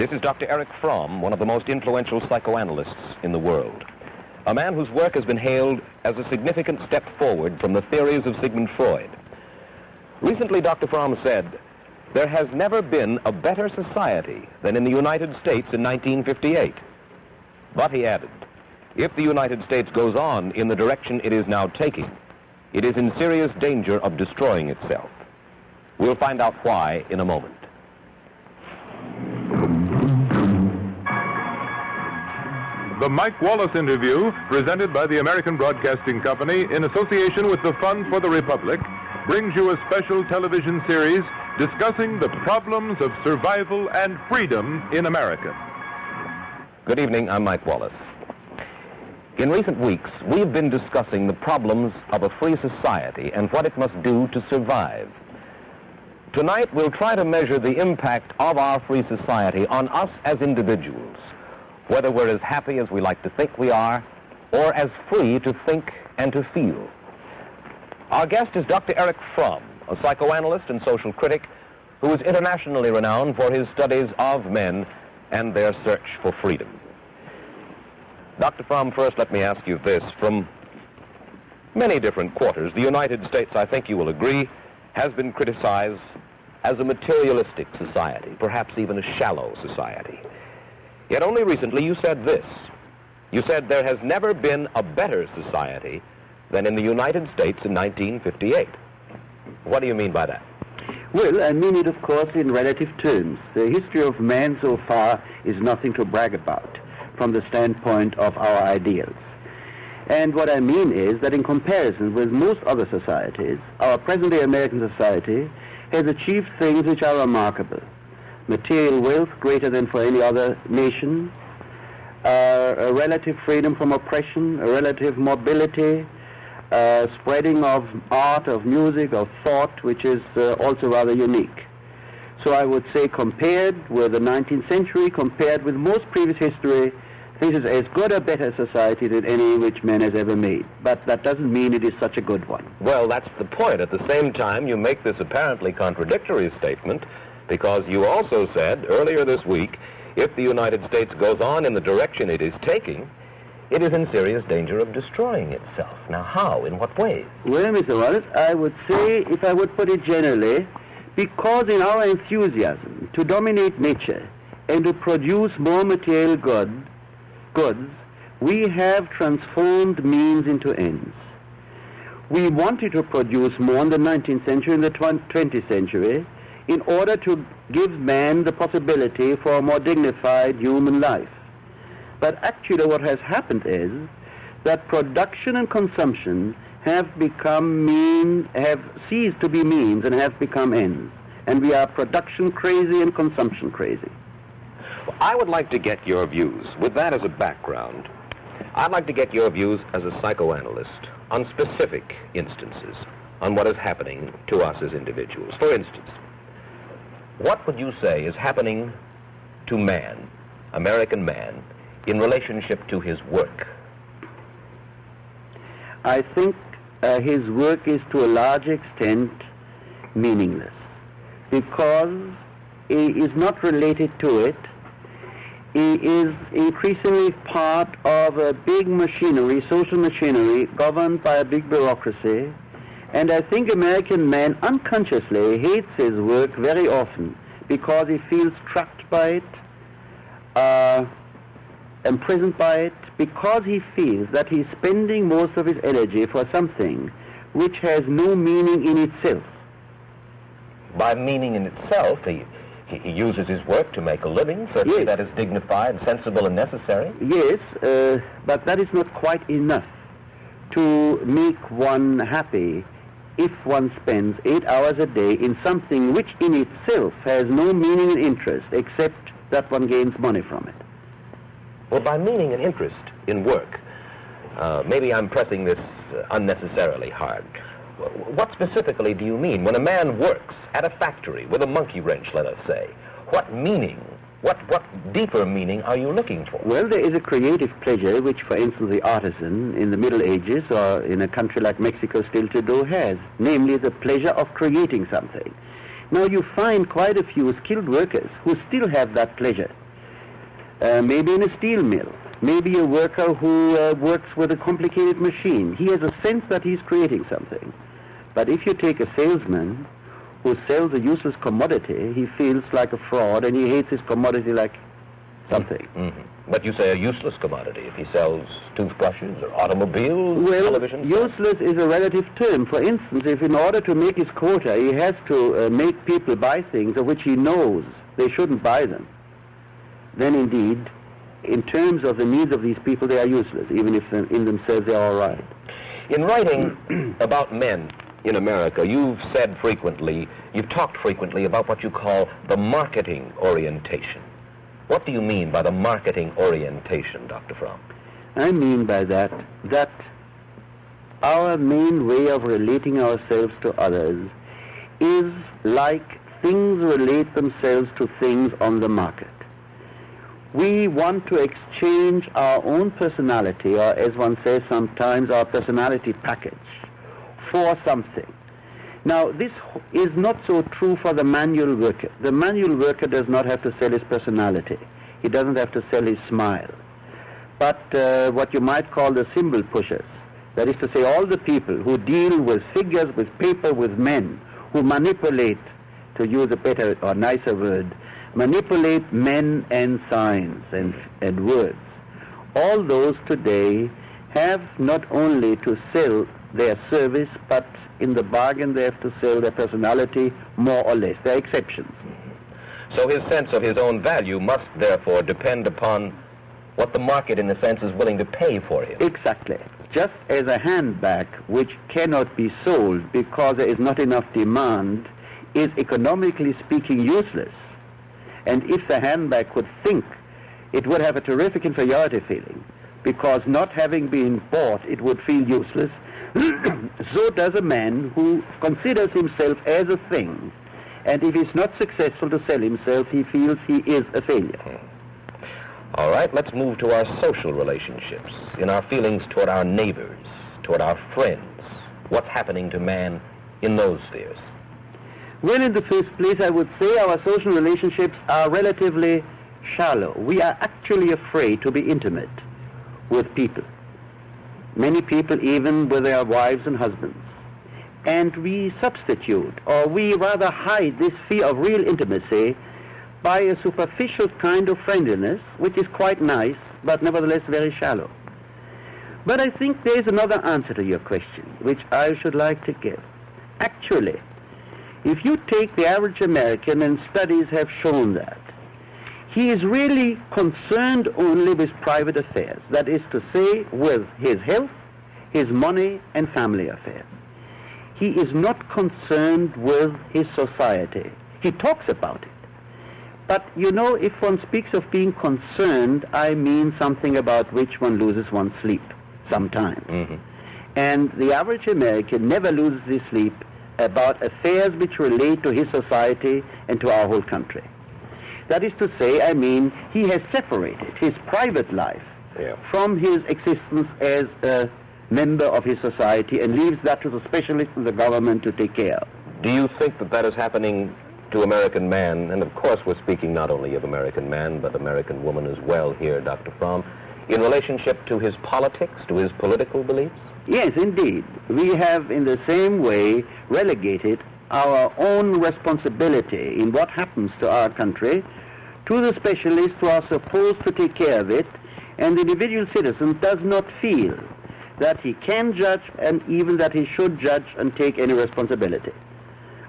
This is Dr. Erich Fromm, one of the most influential psychoanalysts in the world. A man whose work has been hailed as a significant step forward from the theories of Sigmund Freud. Recently, Dr. Fromm said, "There has never been a better society than in the United States in 1958. But, he added, if the United States goes on in the direction it is now taking, it is in serious danger of destroying itself." We'll find out why in a moment. The Mike Wallace interview, presented by the American Broadcasting Company in association with the Fund for the Republic, brings you a special television series discussing the problems of survival and freedom in America. Good evening, I'm Mike Wallace. In recent weeks, we've been discussing the problems of a free society and what it must do to survive. Tonight, we'll try to measure the impact of our free society on us as individuals, whether we're as happy as we like to think we are, or as free to think and to feel. Our guest is Dr. Erich Fromm, a psychoanalyst and social critic who is internationally renowned for his studies of men and their search for freedom. Dr. Fromm, first let me ask you this. From many different quarters, the United States, I think you will agree, has been criticized as a materialistic society, perhaps even a shallow society. Yet only recently you said this. You said there has never been a better society than in the United States in 1958. What do you mean by that? Well, I mean it, of course, in relative terms. The history of man so far is nothing to brag about from the standpoint of our ideals. And what I mean is that in comparison with most other societies, our present-day American society has achieved things which are remarkable. Material wealth greater than for any other nation, a relative freedom from oppression, a relative mobility, spreading of art, of music, of thought, which is also rather unique. So I would say compared with the 19th century, compared with most previous history, this is as good a better society than any which man has ever made. But that doesn't mean it is such a good one. Well, that's the point. At the same time, you make this apparently contradictory statement, because you also said earlier this week, if the United States goes on in the direction it is taking, it is in serious danger of destroying itself. Now, how? In what ways? Well, Mr. Wallace, I would say, if I would put it generally, because in our enthusiasm to dominate nature and to produce more material goods, we have transformed means into ends. We wanted to produce more in the 19th century and the 20th century, in order to give man the possibility for a more dignified human life. But actually what has happened is that production and consumption have ceased to be means and have become ends. And we are production crazy and consumption crazy. Well, I would like to get your views, with that as a background, I'd like to get your views as a psychoanalyst on specific instances, on what is happening to us as individuals. For instance, what would you say is happening to man, American man, in relationship to his work? I think his work is to a large extent meaningless, because he is not related to it. He is increasingly part of a big machinery, social machinery, governed by a big bureaucracy. And I think American man unconsciously hates his work very often because he feels trapped by it, imprisoned by it, because he feels that he's spending most of his energy for something which has no meaning in itself. By meaning in itself, he uses his work to make a living. Certainly yes. That is dignified, sensible, and necessary. Yes, but that is not quite enough to make one happy if one spends 8 hours a day in something which in itself has no meaning and interest except that one gains money from it. Well, by meaning and interest in work, maybe I'm pressing this unnecessarily hard. What specifically do you mean? When a man works at a factory with a monkey wrench, let us say, what meaning, what deeper meaning are you looking for? Well, there is a creative pleasure which, for instance, the artisan in the Middle Ages or in a country like Mexico still today has, namely the pleasure of creating something. Now, you find quite a few skilled workers who still have that pleasure. maybe in a steel mill, maybe a worker who works with a complicated machine. He has a sense that he's creating something. But if you take a salesman who sells a useless commodity, he feels like a fraud and he hates his commodity like something. Mm-hmm. But you say a useless commodity if he sells toothbrushes or automobiles, well, televisions? Useless is a relative term. For instance, if in order to make his quota, he has to make people buy things of which he knows they shouldn't buy them, then indeed, in terms of the needs of these people, they are useless, even if in themselves they are all right. In writing about men in America, you've talked frequently about what you call the marketing orientation. What do you mean by the marketing orientation, Dr. Fromm? I mean by that our main way of relating ourselves to others is like things relate themselves to things on the market. We want to exchange our own personality, or as one says sometimes, our personality package, for something. Now, this is not so true for the manual worker. The manual worker does not have to sell his personality. He doesn't have to sell his smile. But what you might call the symbol pushers, that is to say all the people who deal with figures, with paper, with men, who manipulate, to use a better or nicer word, manipulate men and signs and words. All those today have not only to sell their service, but in the bargain they have to sell their personality more or less. There are exceptions. So his sense of his own value must therefore depend upon what the market, in a sense, is willing to pay for him. Exactly. Just as a handbag which cannot be sold because there is not enough demand is economically speaking useless. And if the handbag could think, it would have a terrific inferiority feeling, because not having been bought, it would feel useless. So does a man who considers himself as a thing, and if he's not successful to sell himself, he feels he is a failure. All right, let's move to our social relationships, in our feelings toward our neighbors, toward our friends. What's happening to man in those spheres? Well, in the first place, I would say our social relationships are relatively shallow. We are actually afraid to be intimate with people. Many people even with their wives and husbands. And we substitute, or we rather hide this fear of real intimacy by a superficial kind of friendliness, which is quite nice, but nevertheless very shallow. But I think there is another answer to your question, which I should like to give. Actually, if you take the average American, and studies have shown that, he is really concerned only with private affairs, that is to say, with his health, his money, and family affairs. He is not concerned with his society. He talks about it. But, you know, if one speaks of being concerned, I mean something about which one loses one's sleep sometimes. Mm-hmm. And the average American never loses his sleep about affairs which relate to his society and to our whole country. That is to say, I mean, he has separated his private life from his existence as a member of his society and leaves that to the specialists in the government to take care of. Do you think that that is happening to American man? And of course we're speaking not only of American man, but American woman as well here, Dr. Fromm, in relationship to his politics, to his political beliefs? Yes, indeed. We have in the same way relegated our own responsibility in what happens to our country to the specialists who are supposed to take care of it, and the individual citizen does not feel that he can judge and even that he should judge and take any responsibility.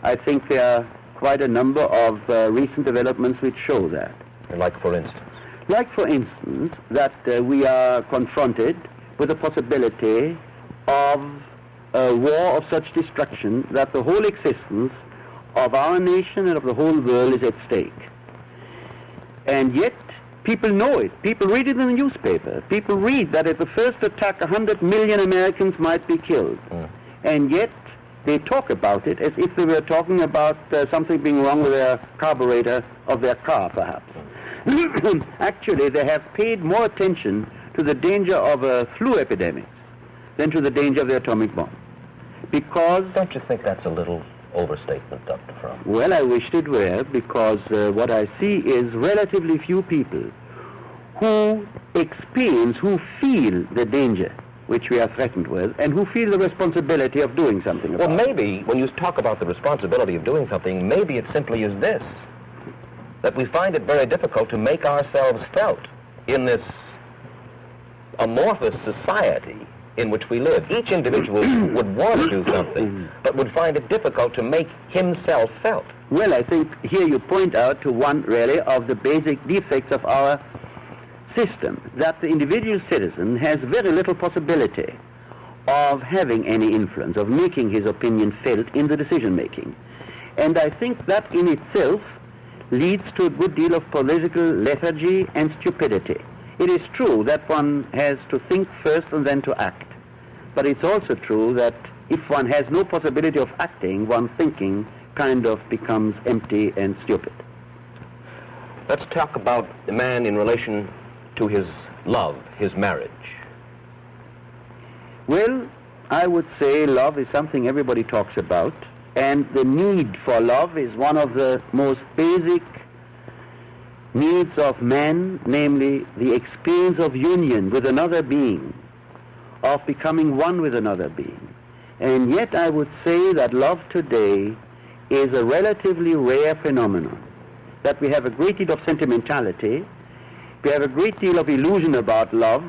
I think there are quite a number of recent developments which show that. Like for instance? Like for instance, that we are confronted with the possibility of a war of such destruction that the whole existence of our nation and of the whole world is at stake. And yet, people know it. People read it in the newspaper. People read that at the first attack, 100 million Americans might be killed. And yet, they talk about it as if they were talking about something being wrong with their carburetor of their car, perhaps. Actually, they have paid more attention to the danger of a flu epidemic than to the danger of the atomic bomb. Because... Don't you think that's a little overstatement, Dr. Fromm? Well, I wished it were, because what I see is relatively few people who experience, who feel the danger which we are threatened with, and who feel the responsibility of doing something about it. Well, maybe when you talk about the responsibility of doing something, maybe it simply is this, that we find it very difficult to make ourselves felt in this amorphous society in which we live. Each individual would want to do something, but would find it difficult to make himself felt. Well, I think here you point out to one, really, of the basic defects of our system, that the individual citizen has very little possibility of having any influence, of making his opinion felt in the decision-making. And I think that in itself leads to a good deal of political lethargy and stupidity. It is true that one has to think first and then to act. But it's also true that if one has no possibility of acting, one thinking kind of becomes empty and stupid. Let's talk about the man in relation to his love, his marriage. Well, I would say love is something everybody talks about, and the need for love is one of the most basic needs of man, namely the experience of union with another being, of becoming one with another being. And yet I would say that love today is a relatively rare phenomenon, that we have a great deal of sentimentality, we have a great deal of illusion about love,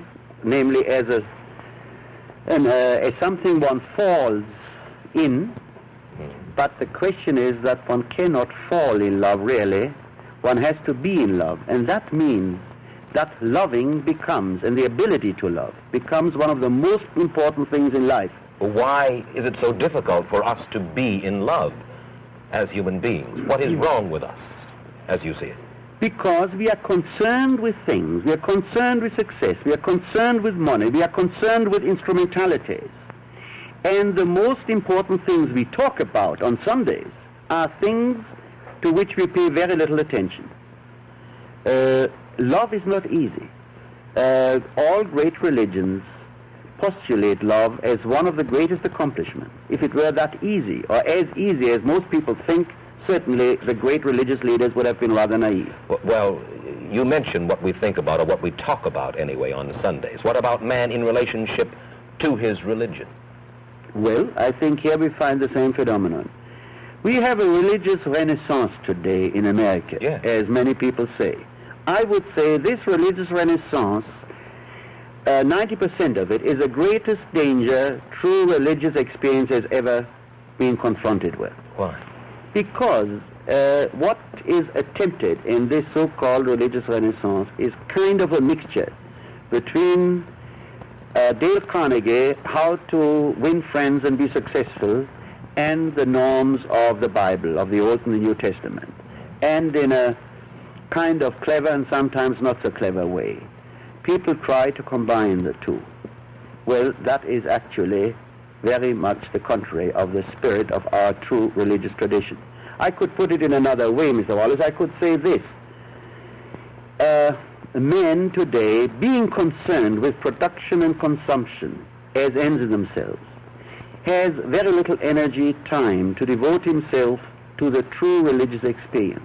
namely as something one falls in, but the question is that one cannot fall in love really, one has to be in love, and that means that loving becomes, and the ability to love, becomes one of the most important things in life. Why is it so difficult for us to be in love as human beings? What is wrong with us, as you see it? Because we are concerned with things, we are concerned with success, we are concerned with money, we are concerned with instrumentalities. And the most important things we talk about on Sundays are things to which we pay very little attention. Love is not easy. All great religions postulate love as one of the greatest accomplishments. If it were that easy, or as easy as most people think, certainly the great religious leaders would have been rather naive. Well, you mentioned what we think about, or what we talk about anyway on Sundays. What about man in relationship to his religion? Well, I think here we find the same phenomenon. We have a religious renaissance today in America, yes, as many people say. I would say this religious renaissance, 90% of it is the greatest danger true religious experience has ever been confronted with. Why? Because what is attempted in this so-called religious renaissance is kind of a mixture between Dale Carnegie, how to win friends and be successful, and the norms of the Bible, of the Old and the New Testament, and in a kind of clever and sometimes not so clever way. People try to combine the two. Well, that is actually very much the contrary of the spirit of our true religious tradition. I could put it in another way, Mr. Wallace. I could say this. Men today, being concerned with production and consumption as ends in themselves, has very little energy, time to devote himself to the true religious experience.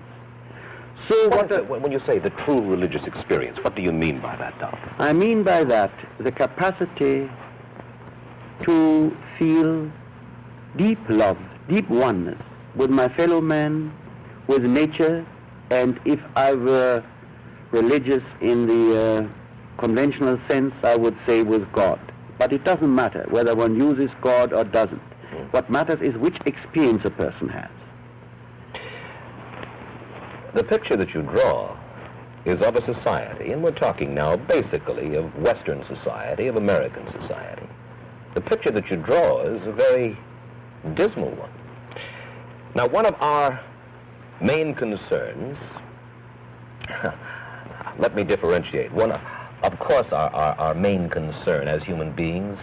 So when you say the true religious experience, what do you mean by that, Doctor? I mean by that the capacity to feel deep love, deep oneness with my fellow man, with nature, and if I were religious in the conventional sense, I would say with God. But it doesn't matter whether one uses God or doesn't. What matters is which experience a person has. The picture that you draw is of a society, and we're talking now basically of Western society, of American society. The picture that you draw is a very dismal one. Now, one of our main concerns, let me differentiate. Of course, our main concern as human beings,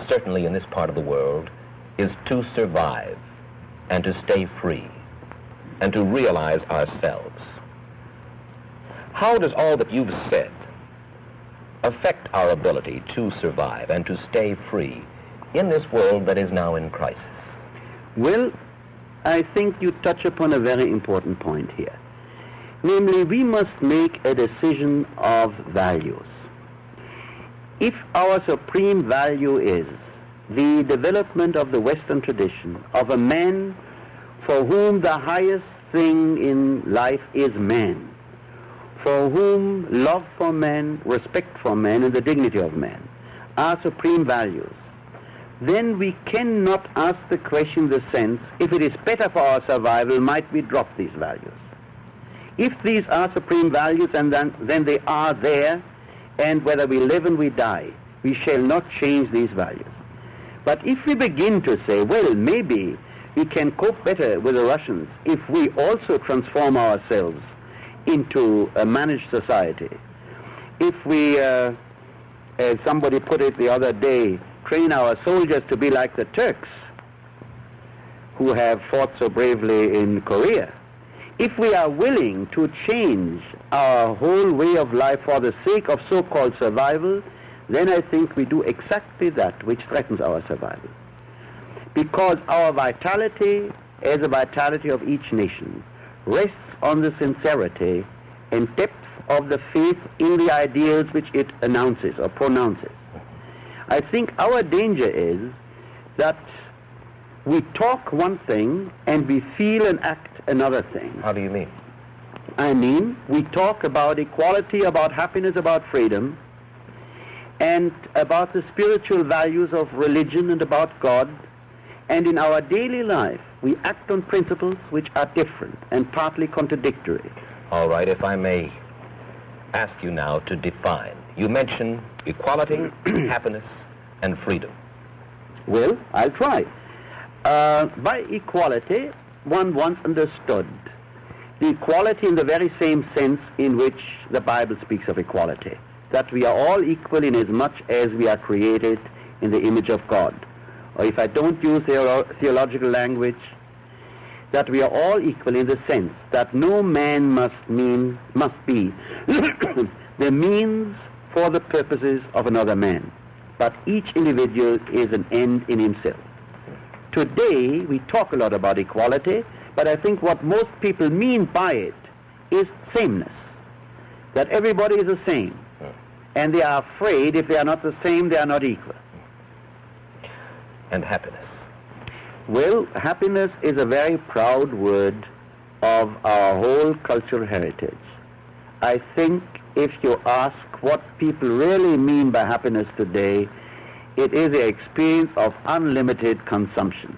certainly in this part of the world, is to survive and to stay free and to realize ourselves. How does all that you've said affect our ability to survive and to stay free in this world that is now in crisis? Well, I think you touch upon a very important point here. Namely, we must make a decision of values. If our supreme value is the development of the Western tradition of a man for whom the highest thing in life is man, for whom love for man, respect for man, and the dignity of man are supreme values, then we cannot ask the question in the sense, if it is better for our survival, might we drop these values? If these are supreme values, and then they are there, and whether we live and we die, we shall not change these values. But if we begin to say, well, maybe we can cope better with the Russians if we also transform ourselves into a managed society, if we, as somebody put it the other day, train our soldiers to be like the Turks who have fought so bravely in Korea, if we are willing to change our whole way of life for the sake of so-called survival, then I think we do exactly that which threatens our survival. Because our vitality, as the vitality of each nation, rests on the sincerity and depth of the faith in the ideals which it announces or pronounces. I think our danger is that we talk one thing and we feel and act another thing. How do you mean? I mean, we talk about equality, about happiness, about freedom, and about the spiritual values of religion and about God, and in our daily life we act on principles which are different and partly contradictory. All right, if I may ask you now to define. You mention equality, happiness, and freedom. Well, I'll try. By equality, one once understood the equality in the very same sense in which the Bible speaks of equality, that we are all equal in as much as we are created in the image of God. Or if I don't use theological language, that we are all equal in the sense that no man must be the means for the purposes of another man, but each individual is an end in himself. Today, we talk a lot about equality, but I think what most people mean by it is sameness, that everybody is the same, and they are afraid if they are not the same, they are not equal. And happiness? Well, happiness is a very proud word of our whole cultural heritage. I think if you ask what people really mean by happiness today, it is the experience of unlimited consumption,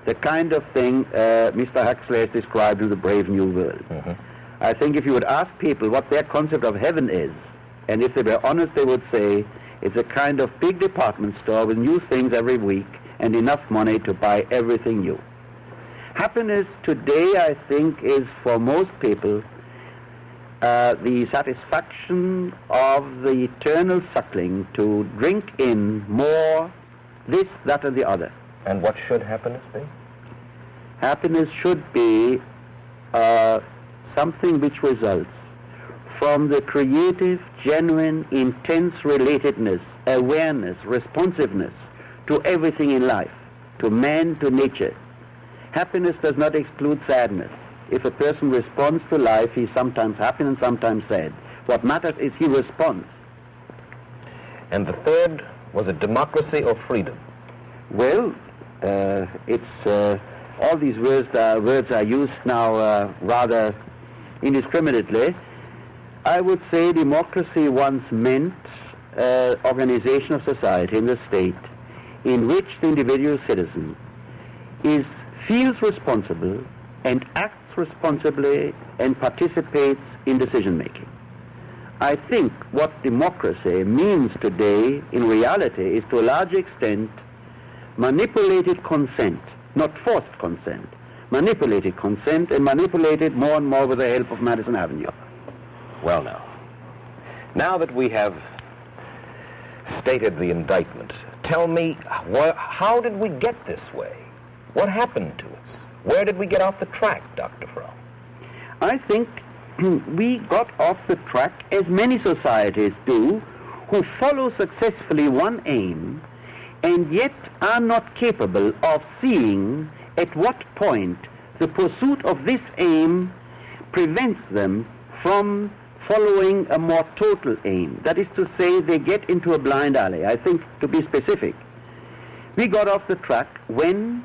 the kind of thing Mr. Huxley has described in The Brave New World. Mm-hmm. I think if you would ask people what their concept of heaven is, and if they were honest, they would say it's a kind of big department store with new things every week and enough money to buy everything new. Happiness today, I think, is for most people the satisfaction of the eternal suckling to drink in more, this, that, and the other. And what should happiness be? Happiness should be something which results from the creative, genuine, intense relatedness, awareness, responsiveness to everything in life, to man, to nature. Happiness does not exclude sadness. If a person responds to life, he's sometimes happy and sometimes sad. What matters is he responds. And the third was a democracy or freedom? Well, all these words are used now rather indiscriminately. I would say democracy once meant organization of society in the state in which the individual citizen feels responsible and acts responsibly and participates in decision-making. I think what democracy means today in reality is to a large extent manipulated consent, not forced consent, manipulated consent, and manipulated more and more with the help of Madison Avenue. Well now that we have stated the indictment, tell me, how did we get this way? What happened to us? Where did we get off the track, Dr. Fromm? I think we got off the track, as many societies do, who follow successfully one aim and yet are not capable of seeing at what point the pursuit of this aim prevents them from following a more total aim. That is to say, they get into a blind alley. I think, to be specific, we got off the track when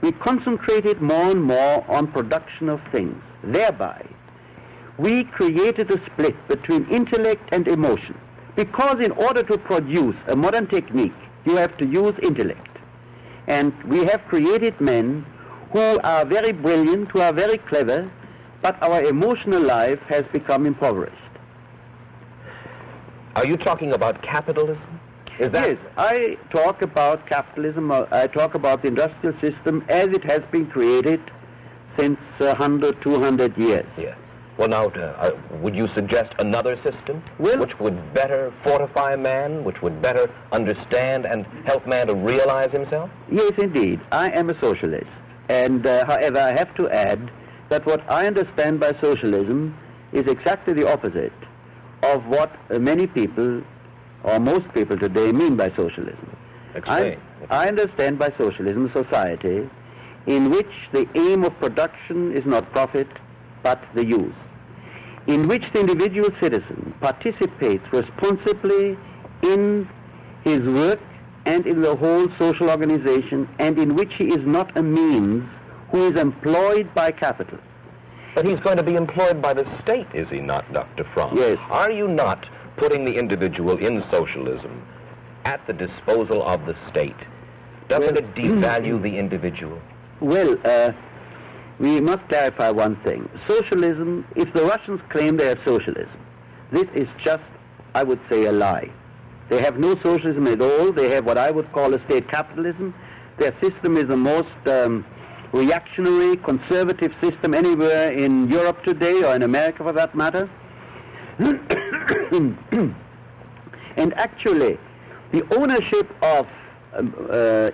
we concentrated more and more on production of things. Thereby, we created a split between intellect and emotion. Because in order to produce a modern technique, you have to use intellect. And we have created men who are very brilliant, who are very clever, but our emotional life has become impoverished. Are you talking about capitalism? Is that... Yes, I talk about capitalism, I talk about the industrial system as it has been created since 100, 200 years. Yeah. Well, now, would you suggest another system which would better fortify man, which would better understand and help man to realize himself? Yes, indeed. I am a socialist. And, however, I have to add that what I understand by socialism is exactly the opposite of what many people, or most people today, mean by socialism. Explain. I understand by socialism a society in which the aim of production is not profit, but the use, in which the individual citizen participates responsibly in his work and in the whole social organization, and in which he is not a means who is employed by capital. But he's going to be employed by the state, is he not, Dr. Fromm? Yes. Are you not putting the individual in socialism at the disposal of the state? Doesn't it devalue the individual? Well, we must clarify one thing. Socialism, if the Russians claim they have socialism, this is just, I would say, a lie. They have no socialism at all. They have what I would call a state capitalism. Their system is the most reactionary, conservative system anywhere in Europe today, or in America for that matter. And actually, the ownership of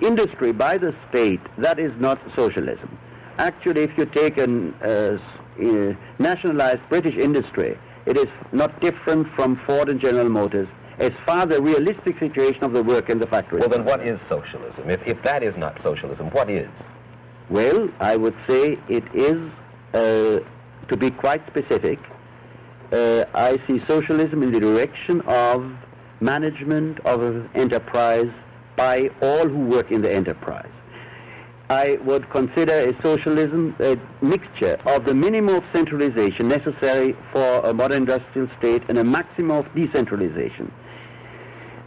industry by the state, that is not socialism. Actually, if you take a nationalized British industry, it is not different from Ford and General Motors as far as the realistic situation of the work in the factory. Well, then what is socialism? If that is not socialism, what is? Well, I would say it is, to be quite specific, I see socialism in the direction of management of an enterprise by all who work in the enterprise. I would consider a socialism a mixture of the minimum of centralization necessary for a modern industrial state and a maximum of decentralization.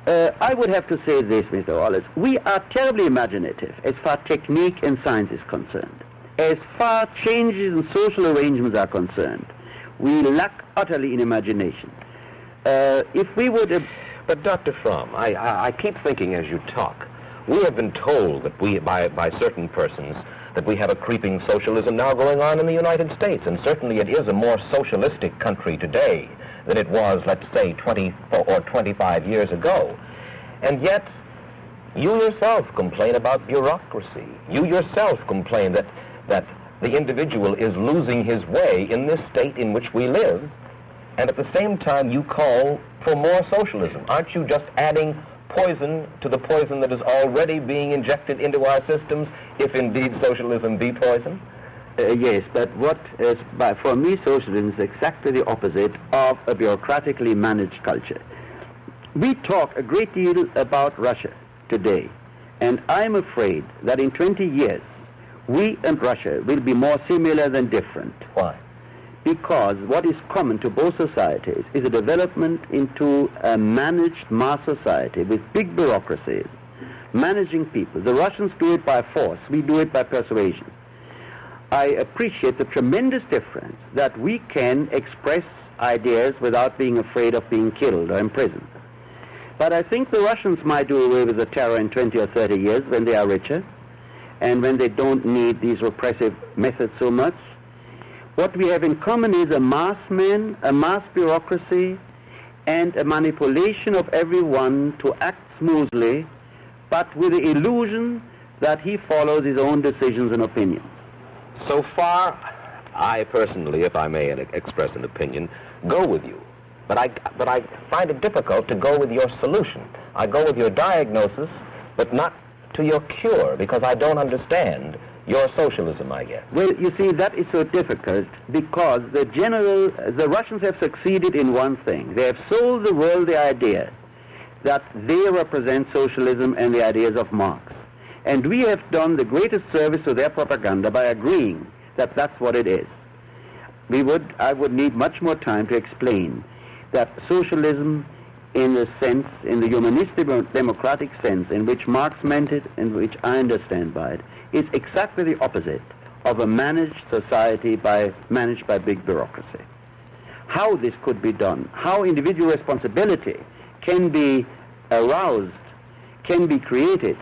I would have to say this, Mr. Wallace. We are terribly imaginative as far as technique and science is concerned. As far as changes in social arrangements are concerned, we lack utterly in imagination. If we would... But Dr. Fromm, I keep thinking as you talk, we have been told that by certain persons that we have a creeping socialism now going on in the United States, and certainly it is a more socialistic country today than it was, let's say, 20 or 25 years ago. And yet, you yourself complain about bureaucracy. You yourself complain that the individual is losing his way in this state in which we live, and at the same time you call for more socialism. Aren't you just adding poison to the poison that is already being injected into our systems, if indeed socialism be poison? Yes, but for me, socialism is exactly the opposite of a bureaucratically managed culture. We talk a great deal about Russia today, and I'm afraid that in 20 years, we and Russia will be more similar than different. Why? Because what is common to both societies is a development into a managed mass society with big bureaucracies, managing people. The Russians do it by force, we do it by persuasion. I appreciate the tremendous difference that we can express ideas without being afraid of being killed or imprisoned. But I think the Russians might do away with the terror in 20 or 30 years when they are richer and when they don't need these repressive methods so much. What we have in common is a mass man, a mass bureaucracy, and a manipulation of everyone to act smoothly, but with the illusion that he follows his own decisions and opinions. So far, I personally, if I may express an opinion, go with you. But I find it difficult to go with your solution. I go with your diagnosis, but not to your cure, because I don't understand your socialism, I guess. Well, you see, that is so difficult because the Russians have succeeded in one thing. They have sold the world the idea that they represent socialism and the ideas of Marx. And we have done the greatest service to their propaganda by agreeing that that's what it is. I would need much more time to explain that socialism in the humanistic democratic sense in which Marx meant it and which I understand by it, is exactly the opposite of a managed society managed by big bureaucracy. How this could be done, how individual responsibility can be aroused, can be created,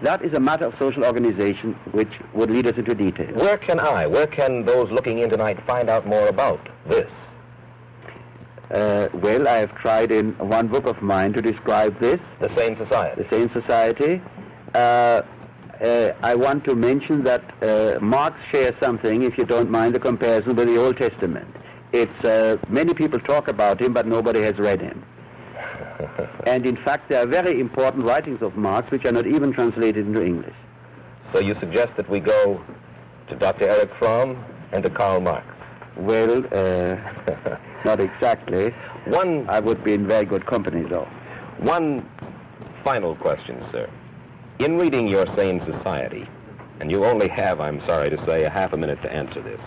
that is a matter of social organization which would lead us into detail. Where can those looking in tonight find out more about this? Well, I have tried in one book of mine to describe this. The Sane Society. The Sane Society. I want to mention that Marx shares something, if you don't mind the comparison, with the Old Testament. It's many people talk about him, but nobody has read him. And in fact, there are very important writings of Marx which are not even translated into English. So you suggest that we go to Dr. Erich Fromm and to Karl Marx? Well, not exactly. I would be in very good company, though. One final question, sir. In reading your Sane Society, and you only have, I'm sorry to say, a half a minute to answer this,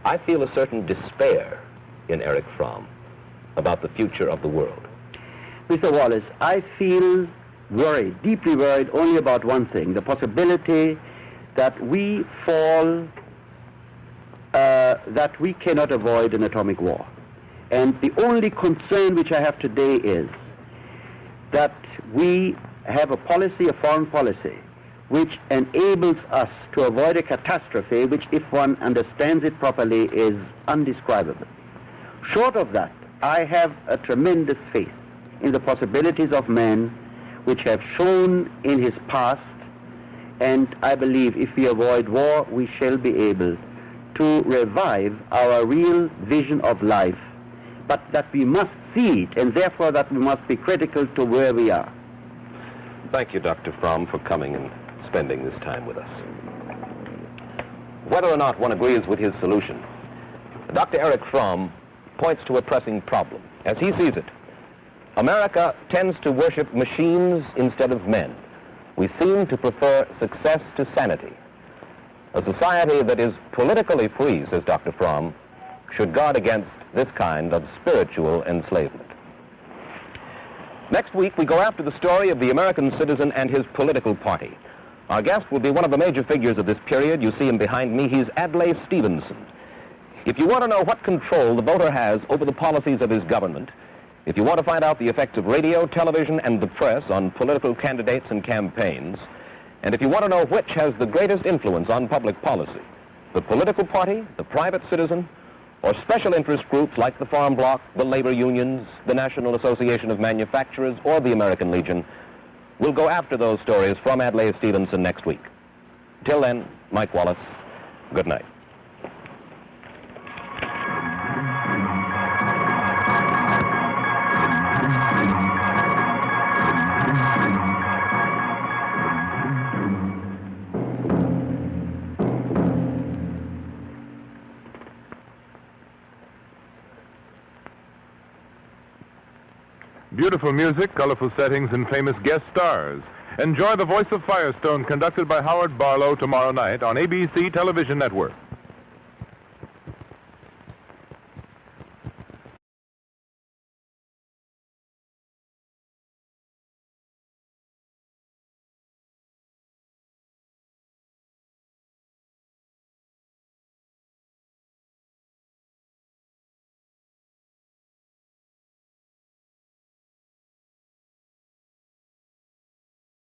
I feel a certain despair in Erich Fromm about the future of the world. Mr. Wallace, I feel worried, deeply worried, only about one thing, the possibility that we fall, that we cannot avoid an atomic war. And the only concern which I have today is that we have a policy, a foreign policy, which enables us to avoid a catastrophe which, if one understands it properly, is undescribable. Short of that, I have a tremendous faith in the possibilities of man which have shown in his past, and I believe if we avoid war, we shall be able to revive our real vision of life, but that we must see it, and therefore that we must be critical to where we are. Thank you, Dr. Fromm, for coming and spending this time with us. Whether or not one agrees with his solution, Dr. Erich Fromm points to a pressing problem. As he sees it, America tends to worship machines instead of men. We seem to prefer success to sanity. A society that is politically free, says Dr. Fromm, should guard against this kind of spiritual enslavement. Next week, we go after the story of the American citizen and his political party. Our guest will be one of the major figures of this period. You see him behind me. He's Adlai Stevenson. If you want to know what control the voter has over the policies of his government, if you want to find out the effects of radio, television, and the press on political candidates and campaigns, and if you want to know which has the greatest influence on public policy, the political party, the private citizen, or special interest groups like the Farm Bloc, the labor unions, the National Association of Manufacturers, or the American Legion, we'll go after those stories from Adlai Stevenson next week. Till then, Mike Wallace, good night. Beautiful music, colorful settings, and famous guest stars. Enjoy The Voice of Firestone, conducted by Howard Barlow, tomorrow night on ABC Television Network.